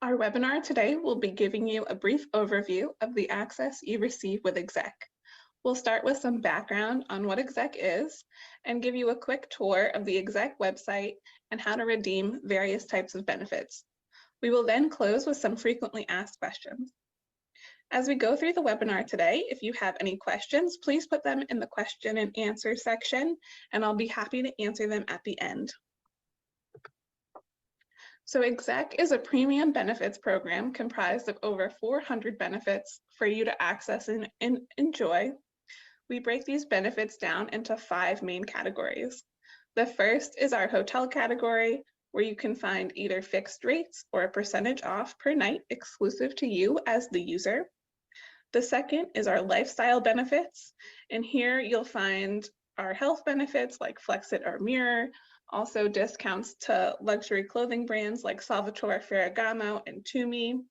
Our webinar today will be giving you a brief overview of the access you receive with EXEC. We'll start with some background on what EXEC is and give you a quick tour of the EXEC website and how to redeem various types of benefits. We will then close with some frequently asked questions. As we go through the webinar today, if you have any questions, please put them in the question and answer section, and I'll be happy to answer them at the end. So EXEC is a premium benefits program comprised of over 400 benefits for you to access and enjoy. We break these benefits down into 5 main categories. The first is our hotel category, where you can find either fixed rates or a percentage off per night exclusive to you as the user. The second is our lifestyle benefits, and here you'll find our health benefits like Flexit or Mirror, also discounts to luxury clothing brands like Salvatore Ferragamo and Tumi.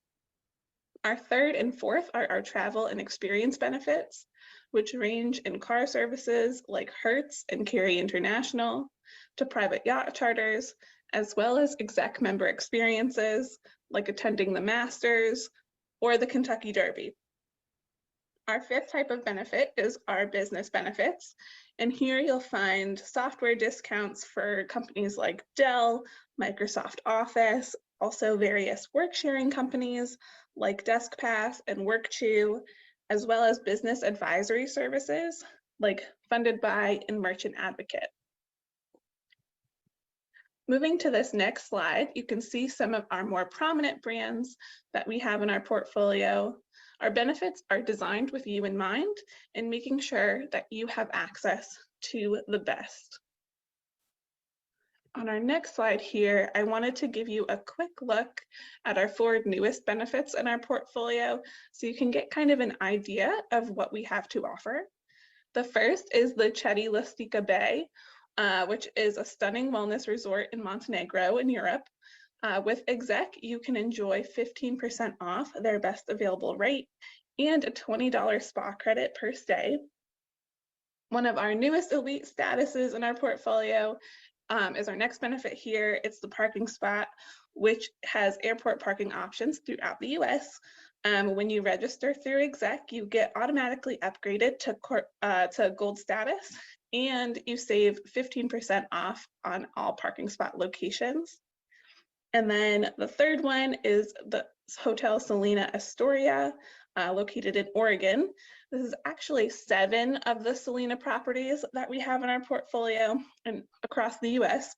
Our third and fourth are our travel and experience benefits, which range in car services like Hertz and Carry International, to private yacht charters, as well as EXEC member experiences like attending the Masters or the Kentucky Derby. Our fifth type of benefit is our business benefits. And here you'll find software discounts for companies like Dell, Microsoft Office, also various work sharing companies like DeskPass and Work2, as well as business advisory services like Funded By and Merchant Advocate. Moving to this next slide, you can see some of our more prominent brands that we have in our portfolio. Our benefits are designed with you in mind and making sure that you have access to the best. On our next slide here, I wanted to give you a quick look at our 4 newest benefits in our portfolio so you can get kind of an idea of what we have to offer. The first is the Ceti Lastica Bay, which is a stunning wellness resort in Montenegro in Europe. With EXEC, you can enjoy 15% off their best available rate and a $20 spa credit per stay. One of our newest elite statuses in our portfolio is our next benefit here. It's the parking spot, which has airport parking options throughout the US. When you register through EXEC, you get automatically upgraded to gold status, and you save 15% off on all parking spot locations. And then the third one is the Hotel Selena Astoria, located in Oregon. This is actually 7 of the Selena properties that we have in our portfolio and across the US.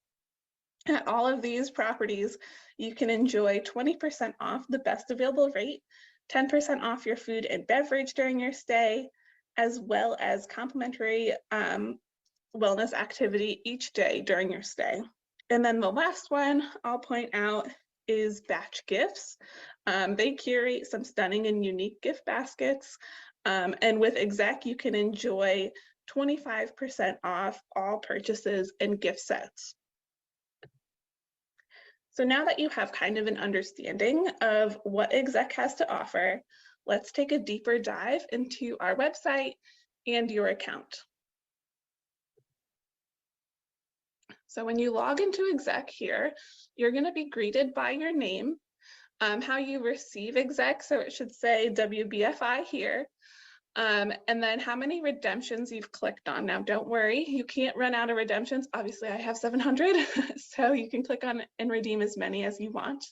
At all of these properties, you can enjoy 20% off the best available rate, 10% off your food and beverage during your stay, as well as complimentary wellness activity each day during your stay. And then the last one I'll point out is Batch Gifts. They curate some stunning and unique gift baskets. And with EXEC, you can enjoy 25% off all purchases and gift sets. So now that you have kind of an understanding of what EXEC has to offer, let's take a deeper dive into our website and your account. So when you log into EXEC here, you're going to be greeted by your name, how you receive EXEC, so it should say WBFI here, and then how many redemptions you've clicked on. Now, don't worry, you can't run out of redemptions. Obviously, I have 700, so you can click on and redeem as many as you want.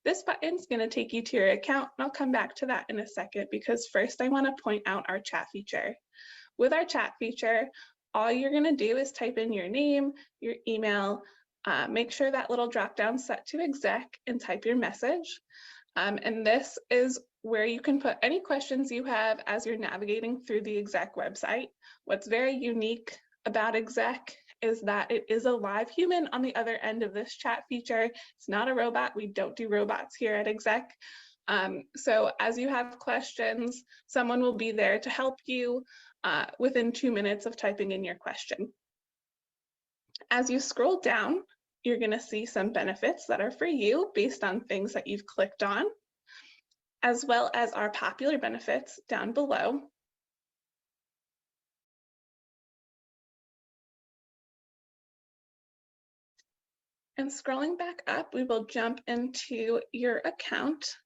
This button is going to take you to your account, and I'll come back to that in a second because first I want to point out our chat feature. With our chat feature, all you're going to do is type in your name, your email, make sure that little drop down set to EXEC and type your message. And this is where you can put any questions you have as you're navigating through the EXEC website. What's very unique about EXEC is that it is a live human on the other end of this chat feature. It's not a robot. We don't do robots here at EXEC. So as you have questions, someone will be there to help you within 2 minutes of typing in your question. As you scroll down, you're going to see some benefits that are for you based on things that you've clicked on, as well as our popular benefits down below. And scrolling back up, we will jump into your account.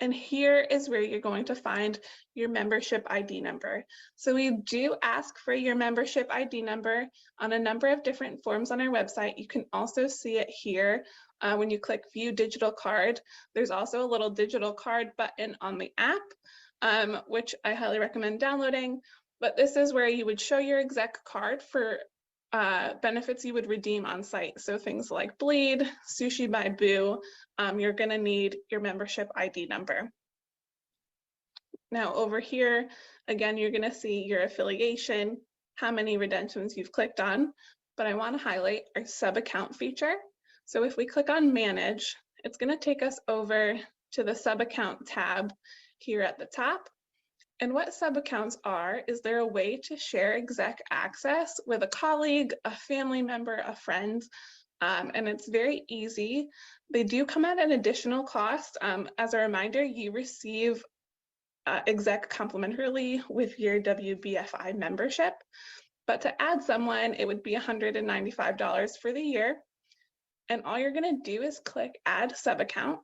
And here is where you're going to find your membership ID number. So we do ask for your membership ID number on a number of different forms on our website. You can also see it here when you click View Digital Card. There's also a little digital card button on the app, which I highly recommend downloading. But this is where you would show your exec card for benefits you would redeem on site. So things like Bleed, Sushi by Boo, you're gonna need your membership ID number. Now over here, again, you're gonna see your affiliation, how many redemptions you've clicked on, but I wanna highlight our sub-account feature. So if we click on Manage, it's gonna take us over to the sub-account tab here at the top. And what sub-accounts are, is there a way to share exec access with a colleague, a family member, a friend, and it's very easy. They do come at an additional cost. As a reminder, you receive exec complimentarily with your WBFI membership, but to add someone, it would be $195 for the year. And all you're gonna do is click Add Sub-Account,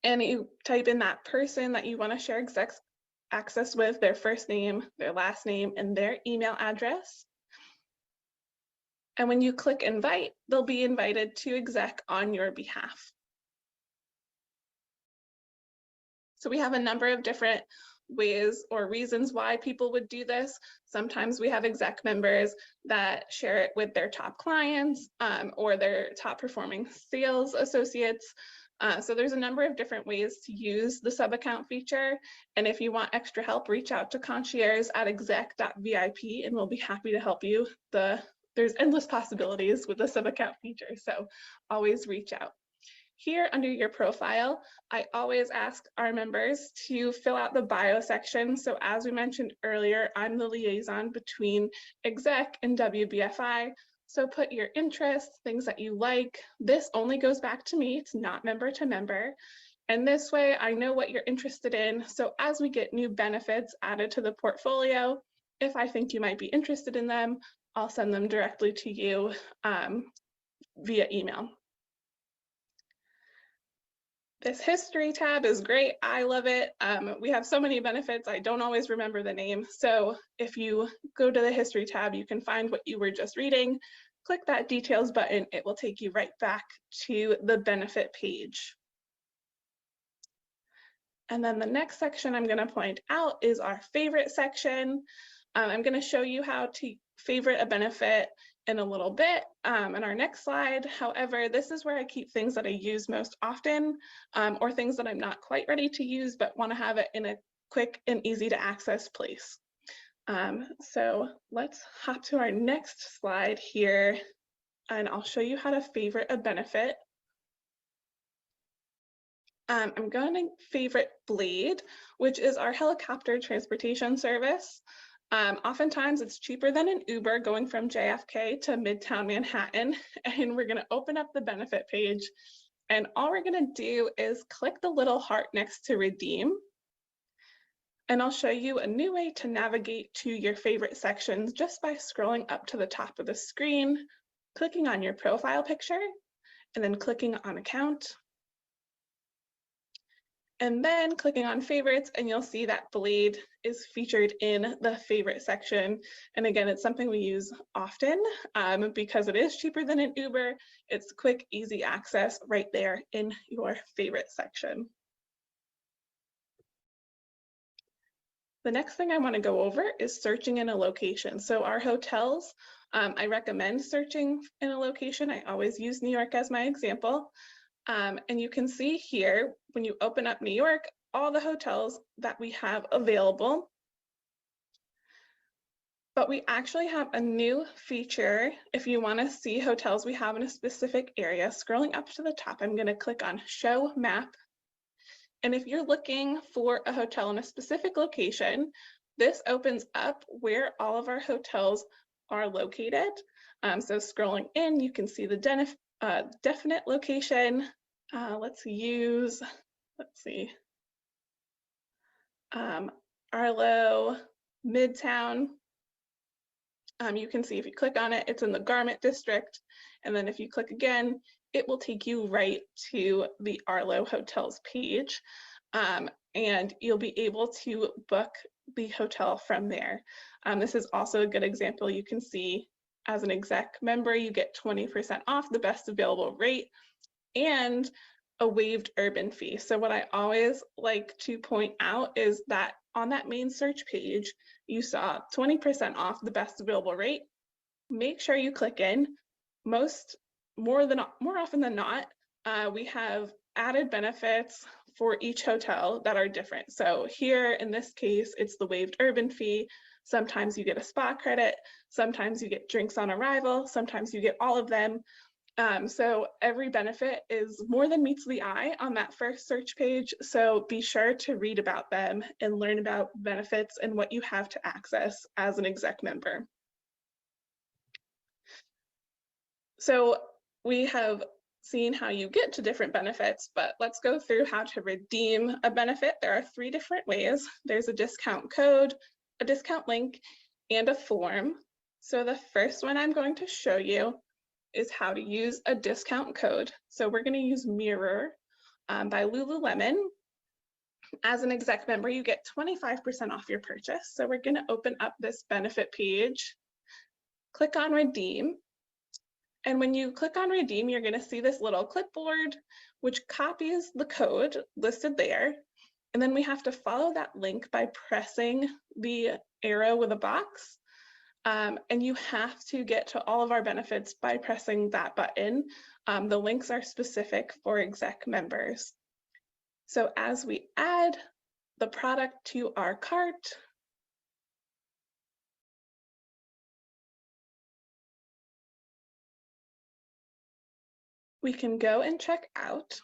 and you type in that person that you want to share exec access with, their first name, their last name, and their email address. And when you click Invite, they'll be invited to exec on your behalf. So we have a number of different ways or reasons why people would do this. Sometimes we have exec members that share it with their top clients or their top performing sales associates. So there's a number of different ways to use the sub-account feature. And if you want extra help, reach out to concierge at exec.vip and we'll be happy to help you. There's endless possibilities with the sub-account feature, so always reach out. Here under your profile, I always ask our members to fill out the bio section. So as we mentioned earlier, I'm the liaison between exec and WBFI. So put your interests, things that you like. This only goes back to me, it's not member to member. And this way I know what you're interested in. So as we get new benefits added to the portfolio, if I think you might be interested in them, I'll send them directly to you via email. This history tab is great. I love it. We have so many benefits. I don't always remember the name. So if you go to the history tab, you can find what you were just reading. Click that details button. It will take you right back to the benefit page. And then the next section I'm going to point out is our favorite section. I'm going to show you how to favorite a benefit in a little bit in our next slide. However, this is where I keep things that I use most often or things that I'm not quite ready to use but want to have it in a quick and easy to access place. So let's hop to our next slide here and I'll show you how to favorite a benefit. I'm going to favorite Blade, which is our helicopter transportation service. Oftentimes it's cheaper than an Uber going from JFK to Midtown Manhattan. And we're going to open up the benefit page. And all we're going to do is click the little heart next to redeem. And I'll show you a new way to navigate to your favorite sections just by scrolling up to the top of the screen, clicking on your profile picture, and then clicking on account. And then clicking on favorites, and you'll see that Blade is featured in the favorite section. And again, it's something we use often because it is cheaper than an Uber. It's quick, easy access right there in your favorite section. The next thing I want to go over is searching in a location. So our hotels, I recommend searching in a location. I always use New York as my example. And you can see here, when you open up New York, all the hotels that we have available. But we actually have a new feature. If you want to see hotels we have in a specific area, scrolling up to the top, I'm going to click on Show Map. And if you're looking for a hotel in a specific location, this opens up where all of our hotels are located. So scrolling in, you can see the definite location. Let's see, Arlo, Midtown. You can see if you click on it, it's in the garment district. And then if you click again, it will take you right to the Arlo Hotels page. And you'll be able to book the hotel from there. This is also a good example. You can see as an exec member, you get 20% off the best available rate and a waived urban fee. So what I always like to point out is that on that main search page, you saw 20% off the best available rate. Make sure you click in. More often than not, we have added benefits for each hotel that are different. So here in this case, it's the waived urban fee. Sometimes you get a spa credit, sometimes you get drinks on arrival, sometimes you get all of them. So every benefit is more than meets the eye on that first search page. So be sure to read about them and learn about benefits and what you have to access as an exec member. So we have seen how you get to different benefits, but let's go through how to redeem a benefit. There are 3 different ways. There's a discount code, a discount link, and a form. So the first one I'm going to show you is how to use a discount code. So we're going to use Mirror by Lululemon. As an exec member, you get 25% off your purchase. So we're going to open up this benefit page, click on redeem. And when you click on redeem, you're going to see this little clipboard, which copies the code listed there. And then we have to follow that link by pressing the arrow with a box. And you have to get to all of our benefits by pressing that button. The links are specific for exec members. So as we add the product to our cart, we can go and check out.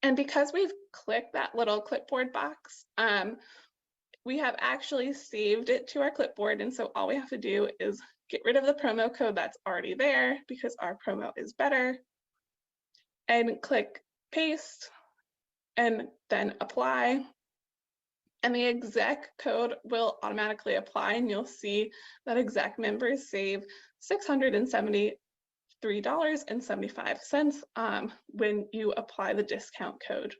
And because we've clicked that little clipboard box, we have actually saved it to our clipboard. And so all we have to do is get rid of the promo code that's already there because our promo is better, and click paste and then apply. And the exec code will automatically apply, and you'll see that exec members save $673.75 when you apply the discount code.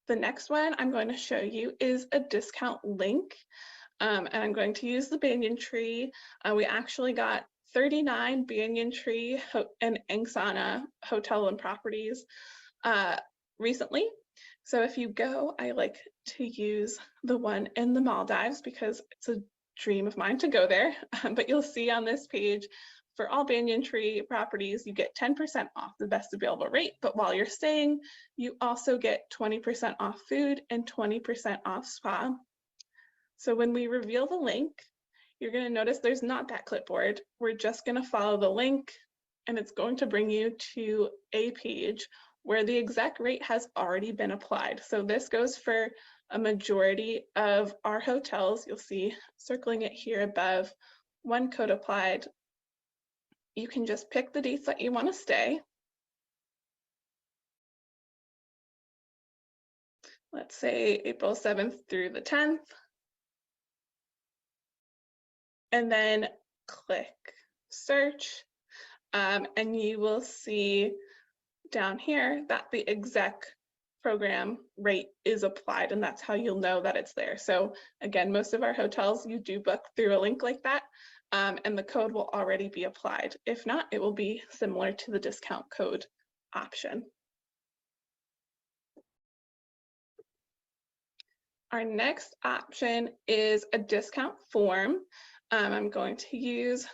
The next one I'm going to show you is a discount link, and I'm going to use the Banyan Tree. We actually got 39 Banyan Tree and Angsana hotel and properties recently. So if you go, I like to use the one in the Maldives because it's a dream of mine to go there. But you'll see on this page, for all Banyan Tree properties, you get 10% off the best available rate. But while you're staying, you also get 20% off food and 20% off spa. So when we reveal the link, you're going to notice there's not that clipboard. We're just going to follow the link, and it's going to bring you to a page where the exec rate has already been applied. So this goes for a majority of our hotels. You'll see circling it here above, one code applied. You can just pick the dates that you want to stay. Let's say April 7th through the 10th. And then click search, and you will see down here that the exec program rate is applied, and that's how you'll know that it's there. So again, most of our hotels, you do book through a link like that, and the code will already be applied. If not, it will be similar to the discount code option. Our next option is a discount form. I'm going to use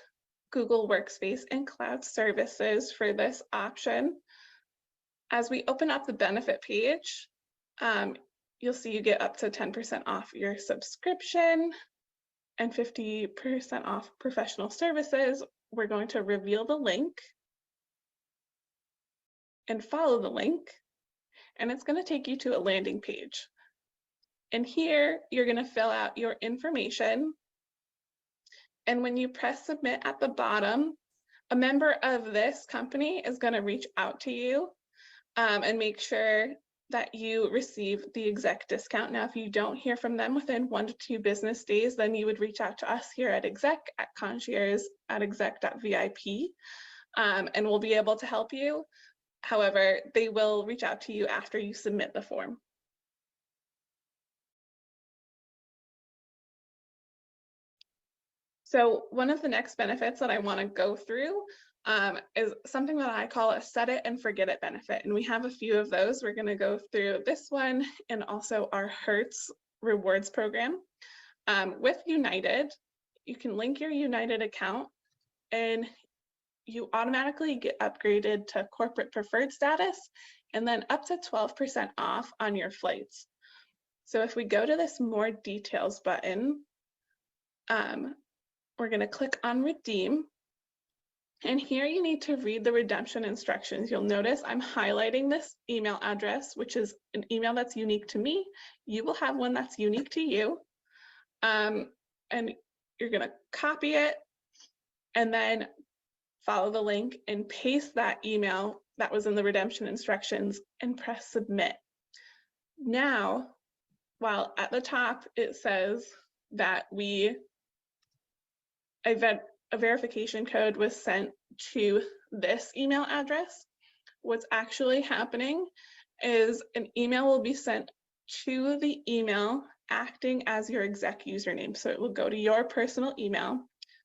Google Workspace and Cloud Services for this option. As we open up the benefit page, you'll see you get up to 10% off your subscription and 50% off professional services. We're going to reveal the link and follow the link, and it's going to take you to a landing page. And here, you're going to fill out your information. And when you press submit at the bottom, a member of this company is going to reach out to you and make sure that you receive the exec discount. Now, if you don't hear from them within 1 to 2 business days, then you would reach out to us here at EXEC at concierge@exec.vip, and we'll be able to help you. However, they will reach out to you after you submit the form. So one of the next benefits that I want to go through is something that I call a set it and forget it benefit. And we have a few of those. We're going to go through this one and also our Hertz rewards program. With United, you can link your United account and you automatically get upgraded to corporate preferred status and then up to 12% off on your flights. So if we go to this more details button, we're going to click on redeem. And here you need to read the redemption instructions. You'll notice I'm highlighting this email address, which is an email that's unique to me. You will have one that's unique to you. And you're going to copy it and then follow the link and paste that email that was in the redemption instructions and press submit. Now, while at the top it says that a verification code was sent to this email address, what's actually happening is an email will be sent to the email acting as your exec username. So it will go to your personal email.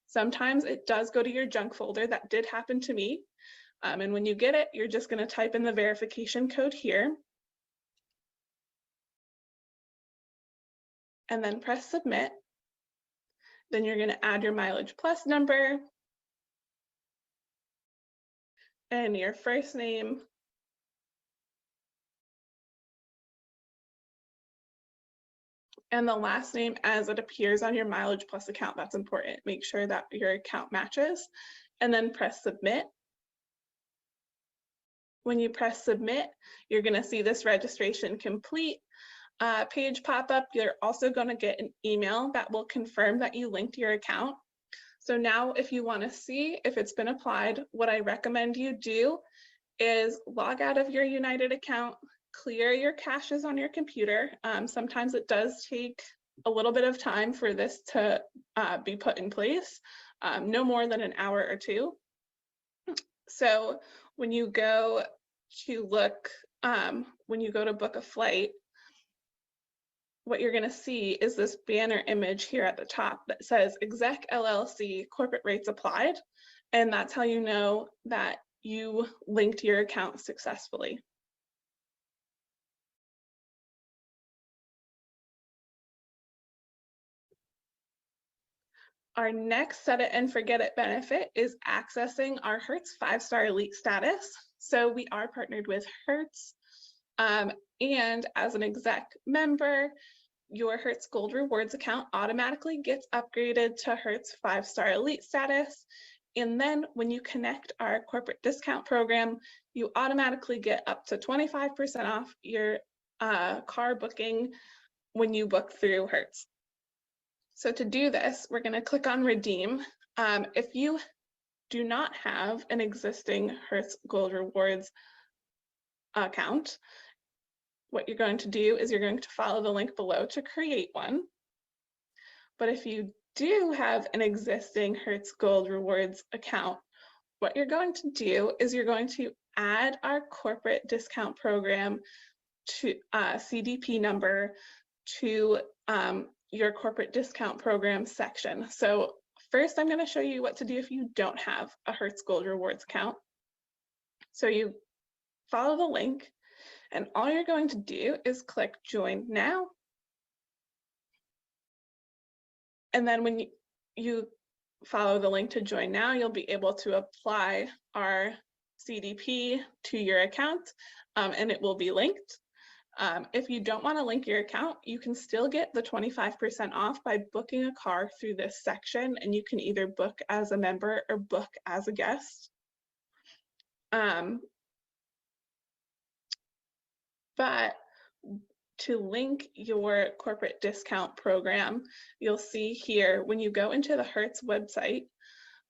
Sometimes it does go to your junk folder. That did happen to me. And when you get it, you're just going to type in the verification code here and then press submit. Then you're going to add your Mileage Plus number and your first name and the last name as it appears on your Mileage Plus account. That's important. Make sure that your account matches and then press submit. When you press submit, you're going to see this registration complete page pop up. You're also going to get an email that will confirm that you linked your account. So now if you want to see if it's been applied, what I recommend you do is log out of your United account, clear your caches on your computer. Sometimes it does take a little bit of time for this to be put in place, no more than an hour or two. So when you go to look, when you go to book a flight, what you're going to see is this banner image here at the top that says Exec LLC corporate rates applied. And that's how you know that you linked your account successfully. Our next set it and forget it benefit is accessing our Hertz 5-star elite status. So we are partnered with Hertz. And as an exec member, your Hertz Gold Rewards account automatically gets upgraded to Hertz 5-star elite status. And then when you connect our corporate discount program, you automatically get up to 25% off your car booking when you book through Hertz. So to do this, we're going to click on redeem. If you do not have an existing Hertz Gold Rewards account, what you're going to do is you're going to follow the link below to create one. But if you do have an existing Hertz Gold Rewards account, what you're going to do is you're going to add our corporate discount program to CDP number to your corporate discount program section. So first, I'm going to show you what to do if you don't have a Hertz Gold Rewards account. So you follow the link, and all you're going to do is click Join Now. And then when you follow the link to Join Now, you'll be able to apply our CDP to your account, and it will be linked. If you don't want to link your account, you can still get the 25% off by booking a car through this section, and you can either book as a member or book as a guest. But to link your corporate discount program, you'll see here when you go into the Hertz website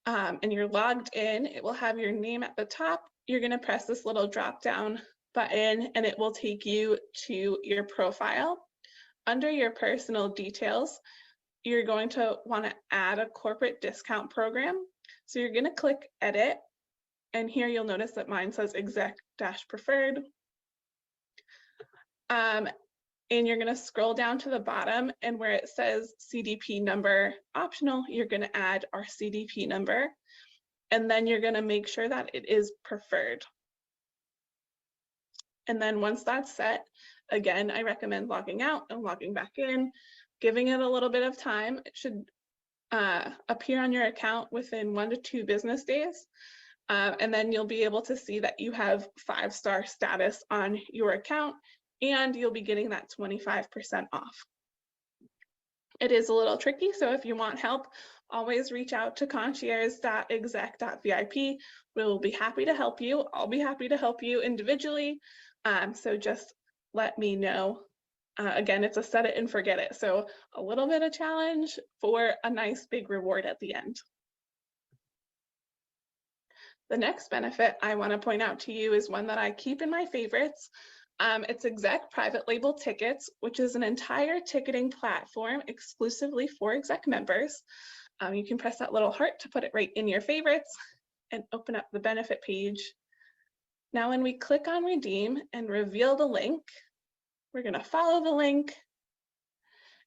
and you're logged in, it will have your name at the top. You're going to press this little drop down button, and it will take you to your profile. Under your personal details, you're going to want to add a corporate discount program. So you're going to click edit, and here you'll notice that mine says exec-preferred. And you're going to scroll down to the bottom, and where it says CDP number optional, you're going to add our CDP number, and then you're going to make sure that it is preferred. And then once that's set, again, I recommend logging out and logging back in, giving it a little bit of time. It should appear on your account within 1 to 2 business days. And then you'll be able to see that you have 5-star status on your account, and you'll be getting that 25% off. It is a little tricky, so if you want help, always reach out to concierge.exec.vip. We will be happy to help you. I'll be happy to help you individually. So just let me know. Again, it's a set it and forget it. So a little bit of challenge for a nice big reward at the end. The next benefit I want to point out to you is one that I keep in my favorites. It's Exec Private Label Tickets, which is an entire ticketing platform exclusively for Exec members. You can press that little heart to put it right in your favorites and open up the benefit page. Now, when we click on redeem and reveal the link, we're going to follow the link,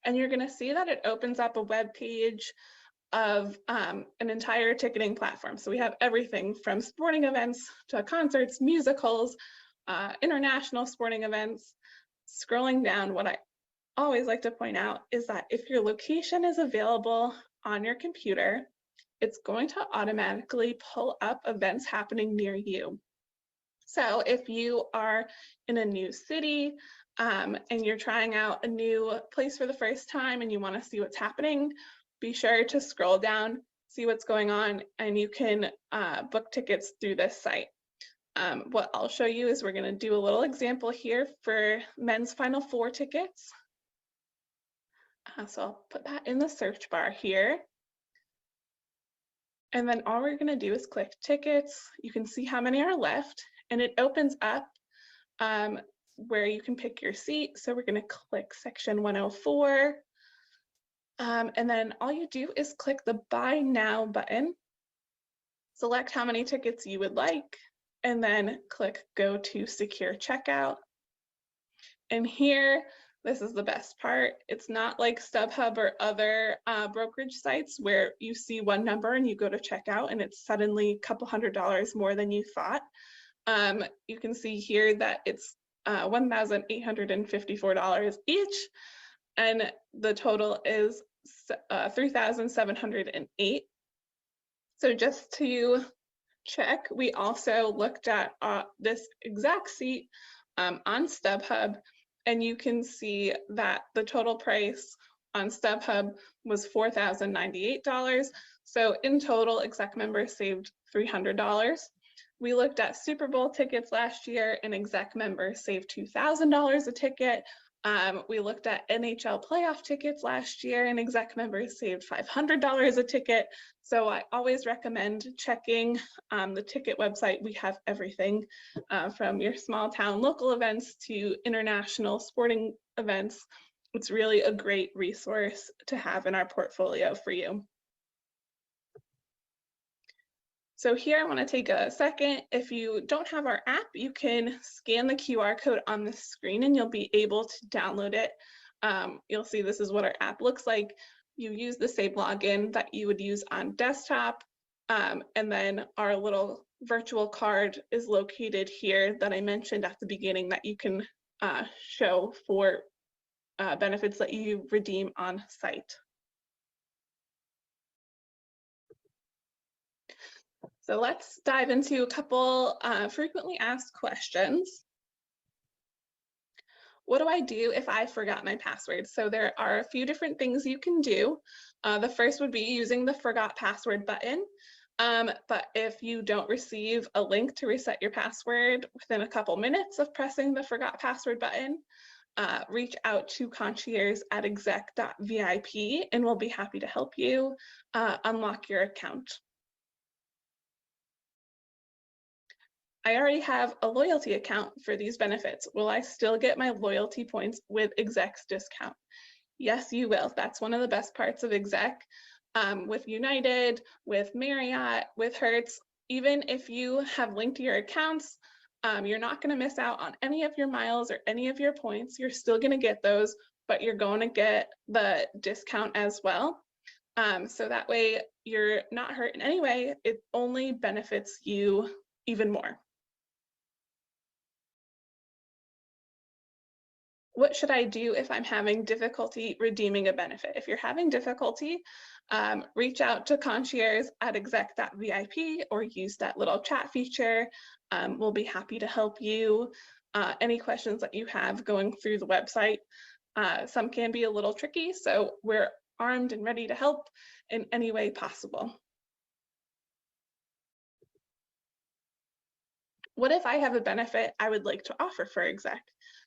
and you're going to see that it opens up a web page of an entire ticketing platform. So we have everything from sporting events to concerts, musicals, international sporting events. Scrolling down, what I always like to point out is that if your location is available on your computer, it's going to automatically pull up events happening near you. So if you are in a new city and you're trying out a new place for the first time and you want to see what's happening, be sure to scroll down, see what's going on, and you can book tickets through this site. What I'll show you is we're going to do a little example here for men's Final Four tickets. So I'll put that in the search bar here. And then all we're going to do is click tickets. You can see how many are left, and it opens up where you can pick your seat. So we're going to click section 104. And then all you do is click the Buy Now button, select how many tickets you would like, and then click Go to Secure Checkout. And here, this is the best part. It's not like StubHub or other brokerage sites where you see one number and you go to checkout and it's suddenly a couple $100 more than you thought. You can see here that it's $1,854 each, and the total is $3,708. So just to check, we also looked at this exact seat on StubHub, and you can see that the total price on StubHub was $4,098. So in total, Exec members saved $300. We looked at Super Bowl tickets last year, and Exec members saved $2,000 a ticket. We looked at NHL playoff tickets last year, and Exec members saved $500 a ticket. So I always recommend checking the ticket website. We have everything from your small town local events to international sporting events. It's really a great resource to have in our portfolio for you. So here I want to take a second. If you don't have our app, you can scan the QR code on the screen and you'll be able to download it. You'll see this is what our app looks like. You use the same login that you would use on desktop, and then our little virtual card is located here that I mentioned at the beginning that you can show for benefits that you redeem on site. So let's dive into a couple frequently asked questions. What do I do if I forgot my password? So there are a few different things you can do. The first would be using the Forgot Password button. But if you don't receive a link to reset your password within a couple minutes of pressing the Forgot Password button, reach out to concierge@exec.vip and we'll be happy to help you unlock your account. I already have a loyalty account for these benefits. Will I still get my loyalty points with Exec's discount? Yes, you will. That's one of the best parts of Exec. With United, with Marriott, with Hertz, even if you have linked your accounts, you're not going to miss out on any of your miles or any of your points. You're still going to get those, but you're going to get the discount as well. So that way you're not hurt in any way. It only benefits you even more. What should I do if I'm having difficulty redeeming a benefit? If you're having difficulty, reach out to concierge at exec.vip or use that little chat feature. We'll be happy to help you. Any questions that you have going through the website, some can be a little tricky, so we're armed and ready to help in any way possible. What if I have a benefit I would like to offer for Exec?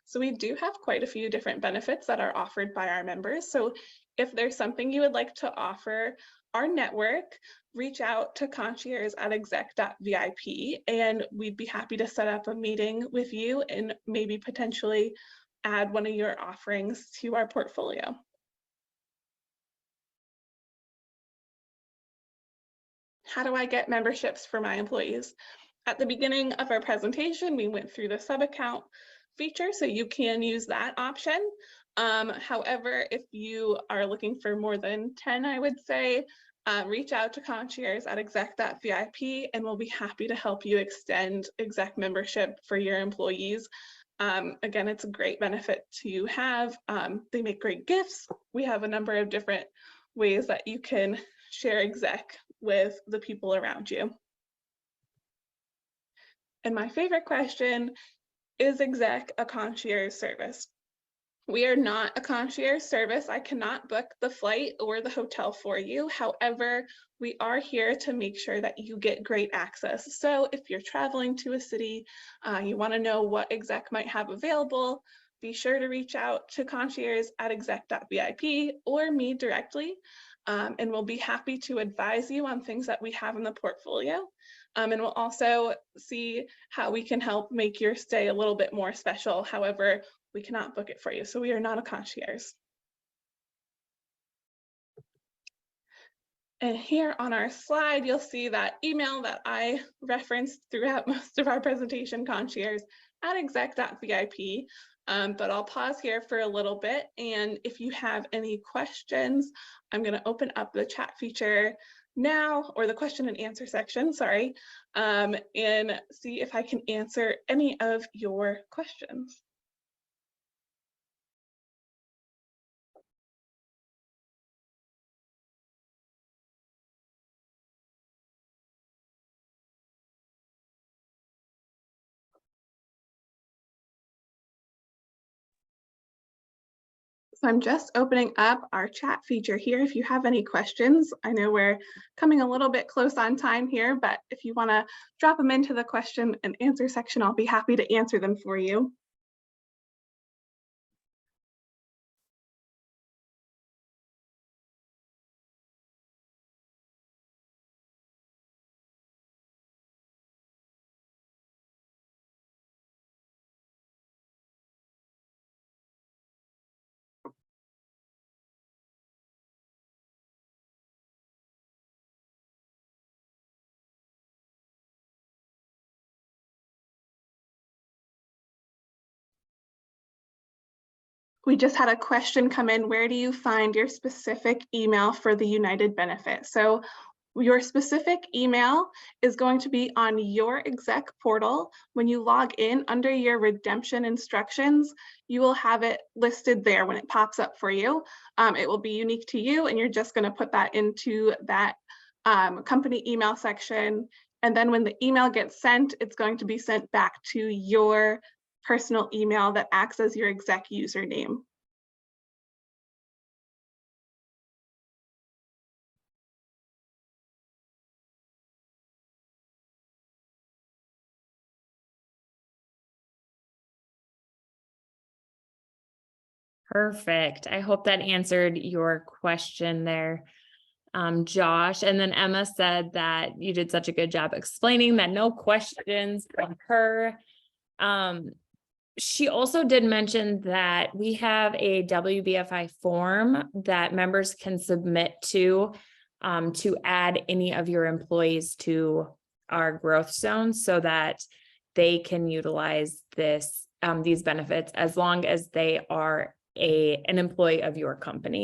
So we do have quite a few different benefits that are offered by our members. So if there's something you would like to offer our network, reach out to concierge at exec.vip and we'd be happy to set up a meeting with you and maybe potentially add one of your offerings to our portfolio. How do I get memberships for my employees? At the beginning of our presentation, we went through the sub-account feature, so you can use that option. However, if you are looking for more than 10, I would say, reach out to concierge at exec.vip and we'll be happy to help you extend Exec membership for your employees. Again, it's a great benefit to have. They make great gifts. We have a number of different ways that you can share Exec with the people around you. And my favorite question, is Exec a concierge service? We are not a concierge service. I cannot book the flight or the hotel for you. However, we are here to make sure that you get great access. So if you're traveling to a city, you want to know what Exec might have available, be sure to reach out to concierge at exec.vip or me directly. And we'll be happy to advise you on things that we have in the portfolio. And we'll also see how we can help make your stay a little bit more special. However, we cannot book it for you. So we are not a concierge. And here on our slide, you'll see that email that I referenced throughout most of our presentation, concierge at exec.vip. But I'll pause here for a little bit. And if you have any questions, I'm going to open up the chat feature now, or the question and answer section, sorry, and see if I can answer any of your questions. So I'm just opening up our chat feature here. If you have any questions, I know we're coming a little bit close on time here, but if you want to drop them into the question and answer section, I'll be happy to answer them for you. We just had a question come in. Where do you find your specific email for the United benefit? So your specific email is going to be on your Exec portal. When you log in under your redemption instructions, you will have it listed there when it pops up for you. It will be unique to you, and you're just going to put that into that company email section. And then when the email gets sent, it's going to be sent back to your personal email that acts as your Exec username. Perfect. I hope that answered your question there. Josh, and then Emma said that you did such a good job explaining that no questions from her. She also did mention that we have a WBFI form that members can submit to add any of your employees to our growth zone so that they can utilize these benefits as long as they are an employee of your company.